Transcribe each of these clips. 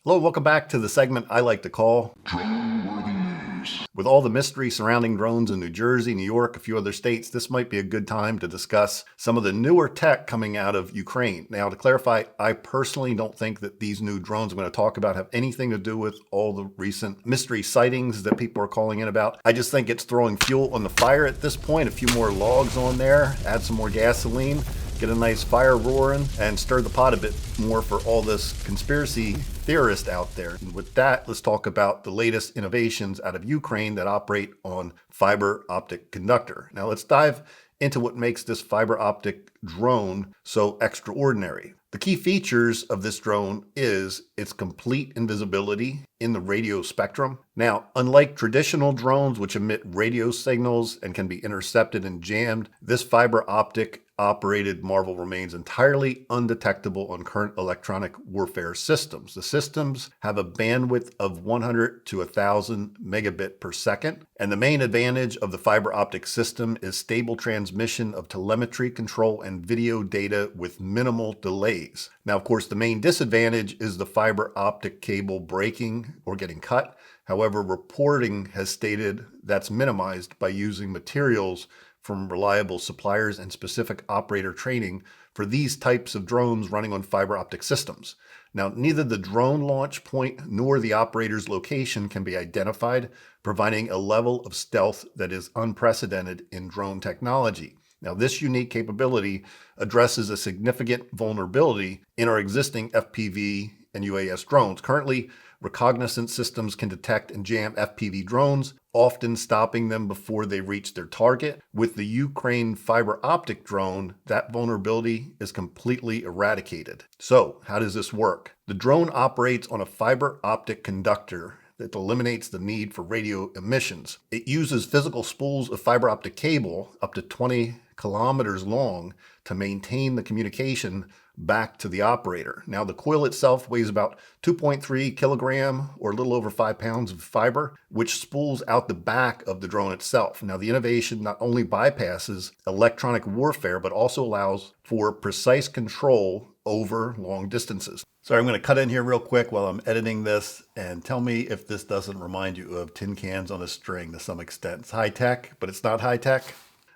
Hello, welcome back to the segment I like to call Drone-worthy news. With all the mystery surrounding drones in New Jersey, New York, a few other states, this might be a good time to discuss some of the newer tech coming out of Ukraine. Now, to clarify, I personally don't think that these new drones I'm going to talk about have anything to do with all the recent mystery sightings that people are calling in about. I just think it's throwing fuel on the fire at this point, a few more logs on there, add some more gasoline, get a nice fire roaring, and stir the pot a bit more for all this conspiracy theorist out there. And with that, let's talk about the latest innovations out of Ukraine that operate on fiber optic conductor. Now let's dive into what makes this fiber optic drone so extraordinary. The key features of this drone is its complete invisibility in the radio spectrum. Now, unlike traditional drones which emit radio signals and can be intercepted and jammed, this fiber optic operated marvel remains entirely undetectable on current electronic warfare systems. The systems have a bandwidth of 100 to 1,000 megabit per second, and the main advantage of the fiber optic system is stable transmission of telemetry control and video data with minimal delays. Now, of course, the main disadvantage is the fiber optic cable breaking or getting cut. However, reporting has stated that's minimized by using materials from reliable suppliers and specific operator training for these types of drones running on fiber optic systems. Now, neither the drone launch point nor the operator's location can be identified, providing a level of stealth that is unprecedented in drone technology. Now, this unique capability addresses a significant vulnerability in our existing FPV and UAS drones. Currently, reconnaissance systems can detect and jam FPV drones, often stopping them before they reach their target. With the Ukraine fiber optic drone, that vulnerability is completely eradicated. So, how does this work? The drone operates on a fiber optic conductor that eliminates the need for radio emissions. It uses physical spools of fiber optic cable up to 20 kilometers long to maintain the communication back to the operator. Now, the coil itself weighs about 2.3 kilogram or a little over 5 pounds of fiber, which spools out the back of the drone itself. Now, the innovation not only bypasses electronic warfare, but also allows for precise control over long distances. Sorry, I'm going to cut in here real quick while I'm editing this, and tell me if this doesn't remind you of tin cans on a string to some extent. It's high tech, but it's not high tech.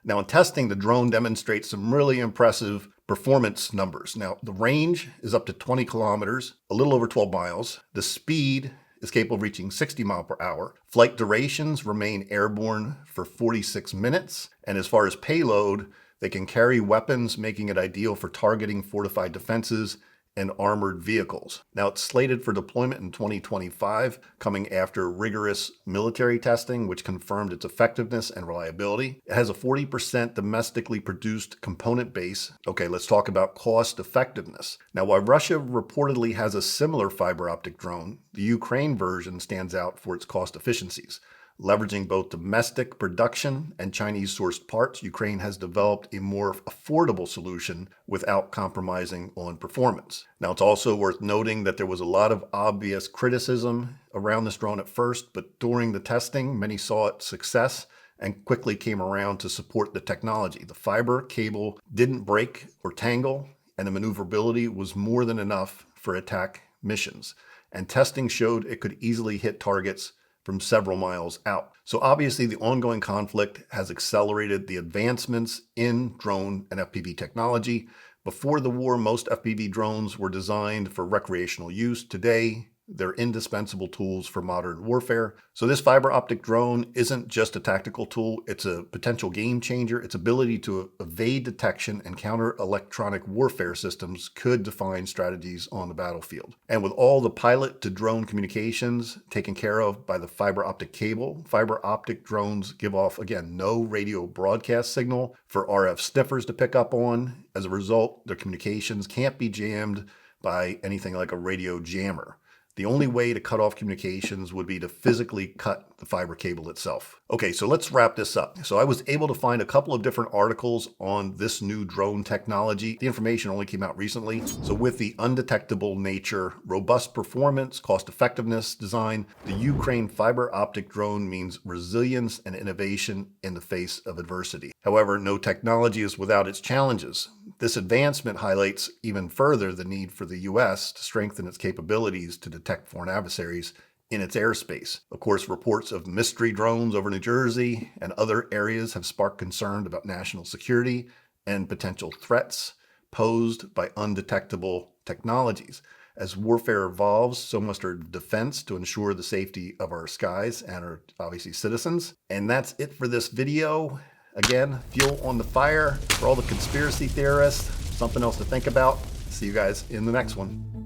Now, in testing, the drone demonstrates some really impressive performance numbers. Now, the range is up to 20 kilometers, a little over 12 miles. The speed is capable of reaching 60 miles per hour. Flight durations remain airborne for 46 minutes. And as far as payload, they can carry weapons, making it ideal for targeting fortified defenses and armored vehicles. Now, it's slated for deployment in 2025, coming after rigorous military testing, which confirmed its effectiveness and reliability. It has a 40% domestically produced component base. Okay, let's talk about cost effectiveness. Now, while Russia reportedly has a similar fiber optic drone, the Ukraine version stands out for its cost efficiencies. Leveraging both domestic production and Chinese-sourced parts, Ukraine has developed a more affordable solution without compromising on performance. Now, it's also worth noting that there was a lot of obvious criticism around this drone at first, but during the testing, many saw its success and quickly came around to support the technology. The fiber cable didn't break or tangle, and the maneuverability was more than enough for attack missions. And testing showed it could easily hit targets from several miles out. So obviously the ongoing conflict has accelerated the advancements in drone and FPV technology. Before the war, most FPV drones were designed for recreational use. Today, they're indispensable tools for modern warfare. So this fiber optic drone isn't just a tactical tool, it's a potential game changer. Its ability to evade detection and counter electronic warfare systems could define strategies on the battlefield. And with all the pilot to drone communications taken care of by the fiber optic cable, fiber optic drones give off, again, no radio broadcast signal for RF sniffers to pick up on. As a result, their communications can't be jammed by anything like a radio jammer. The only way to cut off communications would be to physically cut the fiber cable itself. Okay, so let's wrap this up. So I was able to find a couple of different articles on this new drone technology. The information only came out recently. So with the undetectable nature, robust performance, cost effectiveness design, the Ukraine fiber optic drone means resilience and innovation in the face of adversity. However, no technology is without its challenges. This advancement highlights even further the need for the U.S. to strengthen its capabilities to detect foreign adversaries in its airspace. Of course, reports of mystery drones over New Jersey and other areas have sparked concern about national security and potential threats posed by undetectable technologies. As warfare evolves, so must our defense to ensure the safety of our skies and our, obviously, citizens. And that's it for this video. Again, fuel on the fire for all the conspiracy theorists. Something else to think about. See you guys in the next one.